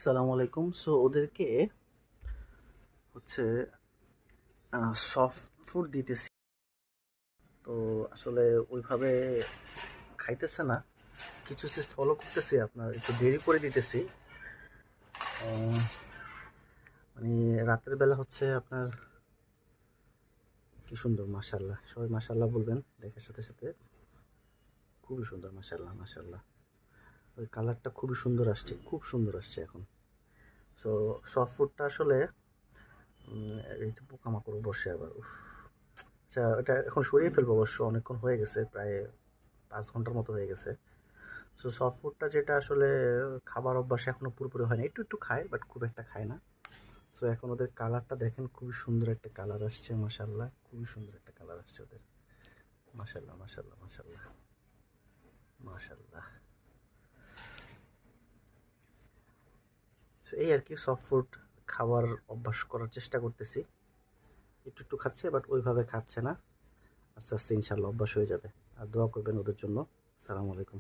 সালাম আলাইকুম। সো ওদেরকে হচ্ছে সফট ফুড দিতেছি। তো আসলে ওইভাবে খাইতেছে না। কিছু সিস্ট ফলো করতেছি, আপনার একটু দেরি করে দিতেছি। আহ, মানে রাতের বেলা হচ্ছে আপনার কি সুন্দর, মাশাল্লাহ, সবাই মাশাল্লাহ বলবেন দেখার সাথে সাথে। খুবই সুন্দর, মাশাল্লাহ মাশাল্লাহ। ওই কালারটা খুবই সুন্দর আসছে, খুব সুন্দর আসছে এখন। সো সফট ফুডটা আসলে এই তো পোকামাকড় বসে আবার, উফ। আচ্ছা, এটা এখন সরিয়ে ফেলবো, অবশ্য অনেকক্ষণ হয়ে গেছে, প্রায় 5 ঘন্টার মতো হয়ে গেছে। সো সফট ফুডটা যেটা আসলে খাবার অভ্যাস এখনো পুরোপুরি হয় না, একটু একটু খায় বাট খুব একটা খায় না। সো এখন ওদের কালারটা দেখেন, খুবই সুন্দর একটা কালার আসছে, মাশাল্লাহ, খুবই সুন্দর একটা কালার আসছে ওদের। মাশাল্লাহ মাশাল্লাহ মাশাল্লাহ মাশাল্লাহ। সো এই আর কি, সফট ফুড খাবার অভ্যাস করার চেষ্টা করতেছি। একটু একটু খাচ্ছে বাট ওইভাবে খাচ্ছে না। আস্তে আস্তে ইনশাল্লাহ অভ্যাস হয়ে যাবে। আর দোয়া করবেন ওদের জন্য। সালাম আলাইকুম।